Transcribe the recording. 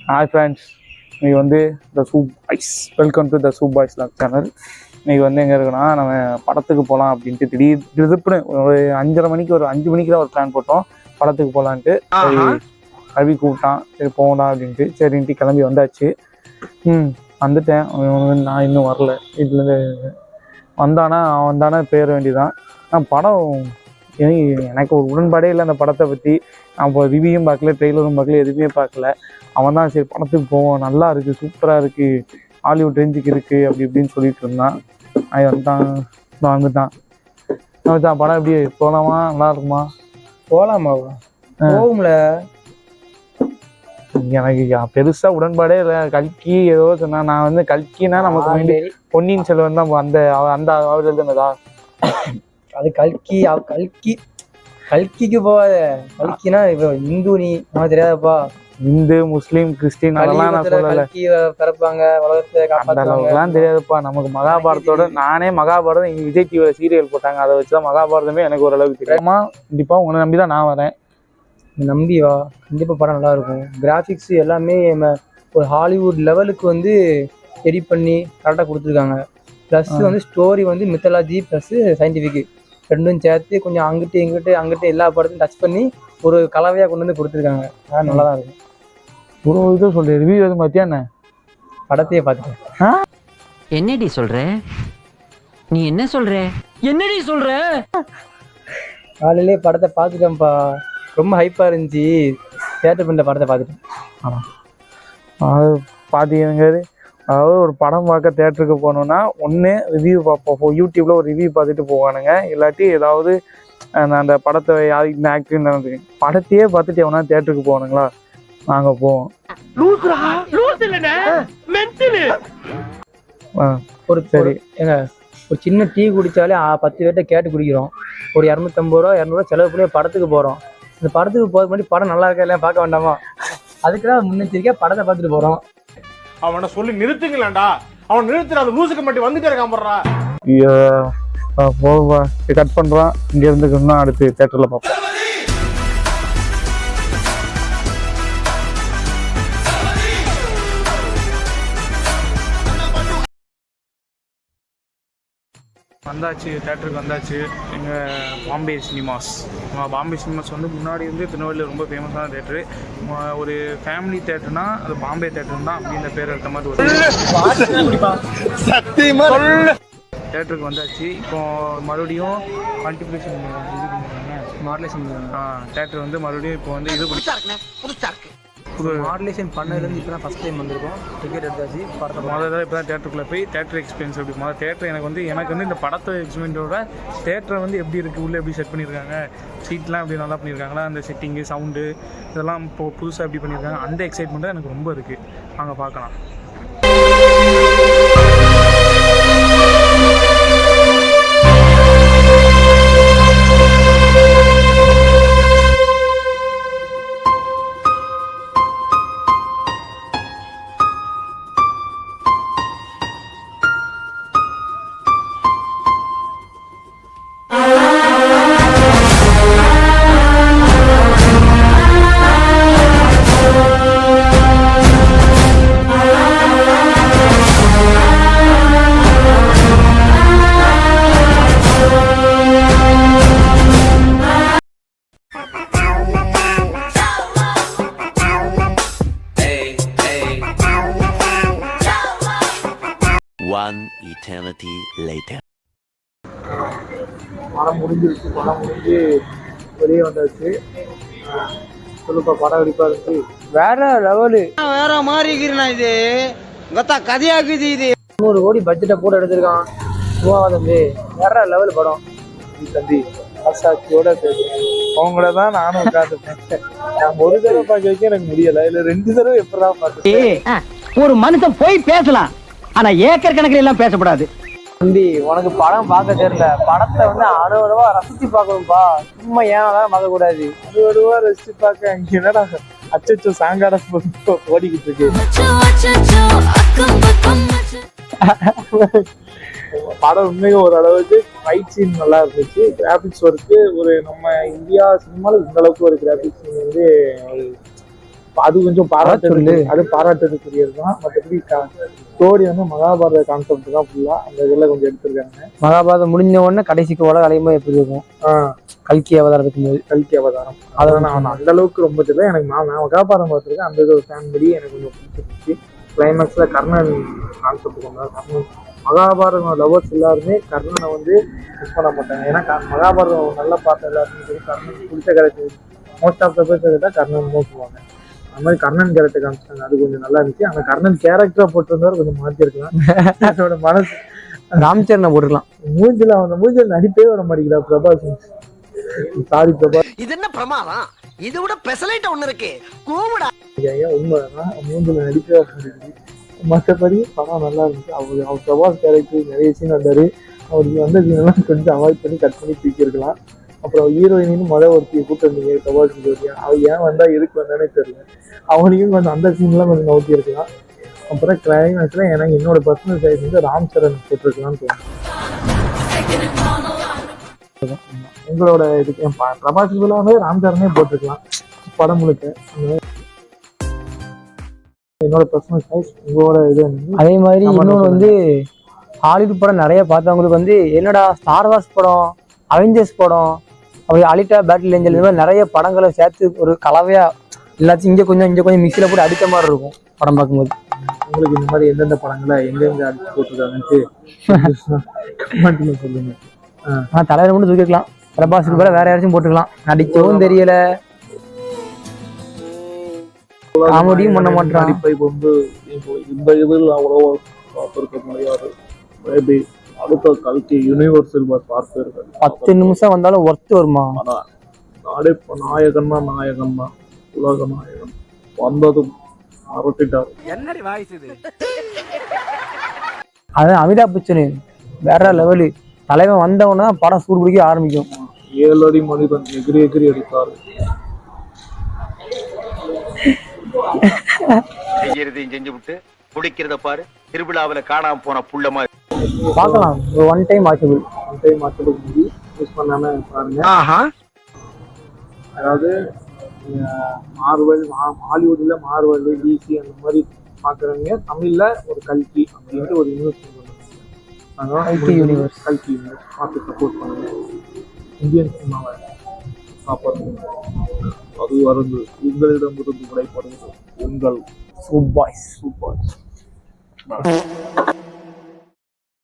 Hi friends, இன்னைக்கு வந்து the soup boys, welcome to the soup boys log channel. இன்னைக்கு வந்து எங்கே இருக்குன்னா, நம்ம படத்துக்கு போகலாம் அப்படின்ட்டு திடீர்னு ஒரு 5:30 மணிக்கு, ஒரு 5 மணிக்கு தான் ஒரு பிளான் போட்டோம் படத்துக்கு போகலான்ட்டு. சரி, ரவி கூப்பிட்டான், சரி போகலாம் அப்படின்ட்டு சரின்ட்டு கிளம்பி வந்தாச்சு. வந்துட்டேன். நான் இன்னும் வரல. வீட்டிலேருந்து அவன் வந்தானா பேர வேண்டியதான். ஆனால் படம் எனக்கு ஒரு உடன்பாடே இல்லை அந்த படத்தை பற்றி. நான் இப்போ ரிவ்யூவும் பார்க்கல, ட்ரெய்லரும் பார்க்கல, எதுவுமே பார்க்கல. அவன் தான் சரி படத்துக்கு போவோம், நல்லா இருக்குது, சூப்பராக இருக்குது, ஹாலிவுட் ரேஞ்சுக்கு இருக்குது அப்படி இப்படின்னு சொல்லிட்டு இருந்தான். அது வந்துட்டான் படம் எப்படி போகலாமா, நல்லா இருக்குமா? போகலாமா? போகும்ல. எனக்கு பெருசாக உடன்பாடே இல்லை. கல்கி ஏதோ சொன்னா, நான் வந்து கல்கினா நமக்கு வேண்டி பொன்னியின் செல்வன் தான் அந்த அந்த அவர் எழுதுனதா. அது கல்கிக்கு போகாத. கல்கினா இப்போ இந்து, நீ நமக்கு தெரியாதப்பா. இந்து, முஸ்லீம், கிறிஸ்டின் அதெல்லாம் நான் சொல்லல. பிறப்பாங்க, உலகத்தை காப்பாற்றுவாங்கலாம் தெரியாதுப்பா. நமக்கு மகாபாரதத்தோட, நானே மகாபாரதம் இங்கே விஜய் டிவியில சீரியல் போட்டாங்க, அதை வச்சுதான் மகாபாரதமே எனக்கு ஓரளவுக்கு தெரியுமா. கண்டிப்பா உங்களை நம்பி தான் நான் வரேன். நம்பி வா, கண்டிப்பா படம் நல்லா இருக்கும். கிராஃபிக்ஸ் எல்லாமே ஒரு ஹாலிவுட் லெவலுக்கு வந்து எடிட் பண்ணி கரெக்டாக கொடுத்துருக்காங்க. ப்ளஸ் வந்து ஸ்டோரி வந்து மித்தாலஜி ப்ளஸ் சயின்டிஃபிக் ரெண்டும் சேர்த்து கொஞ்சம் அங்கிட்டு எல்லா படத்தையும் டச் பண்ணி ஒரு கலவையாக கொண்டு வந்து கொடுத்துருக்காங்க. அதான் நல்லா தான் இருக்கும். ஒரு இதை சொல்கிறேன், ரிவ்யூ எதுவும் பார்த்தியா என்ன? படத்தையே பார்த்துட்டேன். என்னடி சொல்ற? நீ என்ன சொல்ற? என்னடி சொல்ற? காலையிலே படத்தை பார்த்துட்டேன்ப்பா. ரொம்ப ஹைப்பாக இருந்துச்சு. தியேட்டர் பண்ண படத்தை பார்த்துட்டேன். ஆமாம், அது பார்த்தீங்க. அதாவது ஒரு படம் பார்க்க தேட்டருக்கு போகணுன்னா ஒன்று ரிவ்யூ பார்ப்போம், யூடியூப்பில் ஒரு ரிவ்யூ பார்த்துட்டு போவானுங்க. இல்லாட்டி ஏதாவது அந்த படத்தை இந்த ஆக்டிங் நடந்துக்கு படத்தையே பார்த்துட்டு எவனா தேட்டருக்கு போகணுங்களா? நாங்கள் போவோம். ஒரு சரி ஏங்க, ஒரு சின்ன டீ குடித்தாலே 10 பேர்கிட்ட கேட்டு குடிக்கிறோம். ஒரு 250 ரூபா 200 செலவு பண்ணி படத்துக்கு போகிறோம். இந்த படத்துக்கு போகிறது முன்னாடி படம் நல்லா இருக்கா இல்லையா பார்க்க வேண்டாமா? அதுக்கு தான் முன்னெச்சரிக்கையாக படத்தை பார்த்துட்டு போகிறோம். அவனை சொல்லி நிறுத்துங்களேன்டா. அவன் நிறுத்துற அந்த லூசுக்கு மட்டும் வந்துட்டே இருக்கான் போடுறா. போவா, கட் பண்றான். இங்க இருந்துக்கணும்னா அடுத்து தியேட்டர்ல பார்ப்போம். வந்தாச்சு, தேட்டருக்கு வந்தாச்சு. எங்கள் பாம்பே சினிமாஸ். பாம்பே சினிமாஸ் வந்து முன்னாடி வந்து திருநெல்வேலியில் ரொம்ப ஃபேமஸான தேட்டரு. ஒரு ஃபேமிலி தேட்டர்னா அது பாம்பே தேட்டர் தான் அப்படின்ற பேர் எடுத்த மாதிரி ஒரு தேட்டருக்கு வந்தாச்சு. இப்போ மறுபடியும் மல்டிப்ளேஷன் மாடுலேஷன் தேட்டர் வந்து மறுபடியும் இப்போ வந்து இது மாடுலேஷன் பண்ணதுலேருந்து இப்போ தான் ஃபஸ்ட் டைம் வந்திருக்கோம். டிக்கெட் எடுத்தாச்சு. படத்தை முதல்ல இப்போ தான் தேட்டருக்குள்ளே போய் தேட்டர் எக்ஸ்பீரியன்ஸ் எப்படி தேட்டர் எனக்கு வந்து இந்த படத்தை எக்ஸ்பீரியன்ஸோட தேட்டரை வந்து எப்படி இருக்குது, உள்ளே எப்படி செட் பண்ணியிருக்காங்க, சீட்லாம் எப்படி நல்லா பண்ணியிருக்காங்களா, அந்த செட்டிங்கு சவுண்டு இதெல்லாம் இப்போ புதுசாக எப்படி பண்ணியிருக்காங்க, அந்த எக்ஸைட்மெண்ட் தான் எனக்கு ரொம்ப இருக்குது. அங்கே பார்க்கலாம். One eternity later. படம் முடிஞ்சிருச்சு. படம் முடிஞ்சு வெளியே வந்தாச்சு. சொல்லுப்பா, படம் வெடிப்பா இருந்துச்சு. வேற லெவலு, வேற மாதிரி இருக்கிறேன். இது கதையாக்குது. இது 100 கோடி பட்ஜெட்டை போட்டு எடுத்திருக்கான். தம்பி வேற லெவல் படம். தம்பி ஆசாட்சியோட அவங்கள தான் நானும் உட்காந்துருக்கேன். நான் ஒரு தடவை பார்க்க வைக்க எனக்கு முடியல, இல்லை 2 தடவை எப்படிதான் பார்த்தேன். ஒரு மனுஷன் போய் பேசலாம், ஆனா ஏக்கர் கணக்கில் எல்லாம் பேசக்கூடாது. தம்பி உனக்கு படம் பார்க்க தெரியல. படத்தை வந்து அணுவா ரசிச்சு பார்க்கணும்பா. சும்மா ஏன் பார்க்க கூடாது. அணுவா ரசிச்சு பார்க்க அங்க என்னடா அச்சோ சாங்காட ஓடிக்கிட்டு இருக்கு. படம் உண்மையாக ஒரு அளவுக்கு ஃபைட் சீன் நல்லா இருந்துச்சு. கிராஃபிக்ஸ் ஒர்க்கு ஒரு நம்ம இந்தியா சினிமாவில் இந்த அளவுக்கு ஒரு கிராஃபிக்ஸ் சீன் வந்து அது கொஞ்சம் பாராட்டு, அது பாராட்டுக்குரியது தான். மற்றபடி ஸ்டோரி வந்து மகாபாரத கான்செப்ட் தான் ஃபுல்லா அந்த இதில் கொஞ்சம் எடுத்திருக்காங்க. மகாபாரதம் முடிஞ்ச உடனே கடைசிக்கு உலக அலையும்போது எப்படி இருக்கும், கல்கி அவதாரத்துக்கு போது. கல்கி அவதாரம் அதான் நான் அந்த அளவுக்கு ரொம்ப தெரியல எனக்கு. நான் மகாபாரதம் பார்த்துருக்கேன், அந்த இது ஃபேன் படி எனக்கு கொஞ்சம் பிடிச்சிருந்துச்சு. கிளைமேக்ஸ்ல கர்ணன் கான்செப்ட் கொண்டாரு. கர்ணன் மகாபாரதம் லவர்ஸ் எல்லாருமே கர்ணனை வந்து மிஸ் பண்ண மாட்டாங்க. ஏன்னா மகாபாரதம் நல்லா பார்த்த எல்லாருமே சரி கர்ணன் பிடிச்ச கேரக்டர் மோஸ்ட் ஆஃப் த பேர் கேட்டால் கர்ணன் தான் சொல்லுவாங்க. அந்த மாதிரி கர்ணன் கேரக்டர் காமிச்சிட்டாங்க, அது கொஞ்சம் நல்லா இருந்துச்சு. அந்த கர்ணன் கேரக்டரா போட்டிருந்தவர் கொஞ்சம் மாற்றிருக்கலாம். என்னோட மனசு ராம்சரணை போட்டுக்கலாம். மூஞ்சில அவங்க மூஞ்சில நடிப்பே வர மாட்டேங்குதா பிரபாஸ். சாரி பிரபாஸ், இது என்ன பிரமாதம், இது விட பெசலைட் ஒண்ணு இருக்கு கூமுடா. உண்மைதான் மூஞ்சில நடிப்பே வர மாட்டேங்குது. மற்றபடி படம் நல்லா இருந்துச்சு. அவர் பிரபாஸ் கேரக்டர் நிறைய சீன் வந்தாரு. அவருக்கு வந்த சீனெல்லாம் கொஞ்சம் அவாய்ட் பண்ணி கட் பண்ணி தூக்கியிருக்கலாம். அப்புறம் ஹீரோயினின்னு ஒருத்தியை கூப்பிட்டு இருந்தீங்க பிரபாஸ் ஜோதியா, அவள் ஏன் வந்தா எதுக்கு வந்தானே தெரியல. அவனையும் கொஞ்சம் அந்த சீன்லாம் கொஞ்சம் நோக்கி இருக்கலாம். அப்புறம் கிளைமேக்ஸ்ல எனக்கு என்னோட பர்சனல் சைஸ் வந்து ராம் சரண் போட்டிருக்கலாம்னு தோணும். உங்களோட இதுக்கு பிரபாஸ் வந்து ராம் சரணே போட்டிருக்கலாம் படம் முழுக்க. என்னோட பர்சனல் சாய்ஸ். உங்களோட இது அதே மாதிரி இன்னொன்று வந்து ஹாலிவுட் படம் நிறைய பார்த்தவங்களுக்கு வந்து என்னடா ஸ்டார் வார்ஸ் படம், அவெஞ்சர்ஸ் படம், அப்படி அலிட்டா பேட்டில் ஏஞ்சல், இந்த மாதிரி நிறைய படங்களை சேர்த்து ஒரு கலவையா எல்லாத்தையும் இங்கே கொஞ்சம் மிக்சியில் போட்டு அடித்த மாதிரி இருக்கும் படம் பார்க்கும்போது. உங்களுக்கு இந்த மாதிரி எந்தெந்த படங்களை எங்கெங்க அடிச்சு போட்டிருக்காங்கன்ட்டு சொல்லுங்க. ஆனால் தலைவர் மட்டும் தூக்கிக்கலாம், பிரபாஸுக்கு பேர வேற யாராச்சும் போட்டுக்கலாம். நடிக்கவும் தெரியல, காமெடியும் பண்ண மாட்டான். நடிப்பை வந்து இந்த இதில் அவ்வளோ பார்த்துருக்க முடியாது. மேபி அடுத்த கல்கி யூனிவர்சல் பார்ப்பீர்கள். 10 நிமிஷம் வந்தாலும் ஒர்த்து வருமா? ஆனா நாயகன் தான் உலக நாயகன் வந்ததும் அரட்டிட்டார். என்னடி வாய்ஸ் இது? அதான் அமிதாப் பச்சன் வேற லெவலு. தலைவன் வந்தவனா படம் சூடு பிடிக்க ஆரம்பிக்கும். 7 அடி மனிதன் எகிரி அடித்தார். செய்யறதையும் செஞ்சு விட்டு குடிக்கிறத பாரு, திருவிழாவில காணாம போன புள்ள மாதிரி. பார்க்கலாம், ஒரு one time watchable movie miss பண்ணாம பாருங்க. அதாவது மார்வல் ஹாலிவுட்ல மார்வல் டிசி அந்த மாதிரி பாக்குறவங்க தமிழ்ல ஒரு கல்கி அப்படின்ட்டு ஒரு யூனிவர்ஸ் கல்கி யூனிவர்ஸ் பார்த்து சப்போர்ட் பண்ணுங்க. இந்தியன் சினிமாவை காப்பாற்றுங்க. அது வருது உங்களிடமிருந்து விடைபடுவது உங்கள் சூப் பாய்ஸ். சூப்பர்.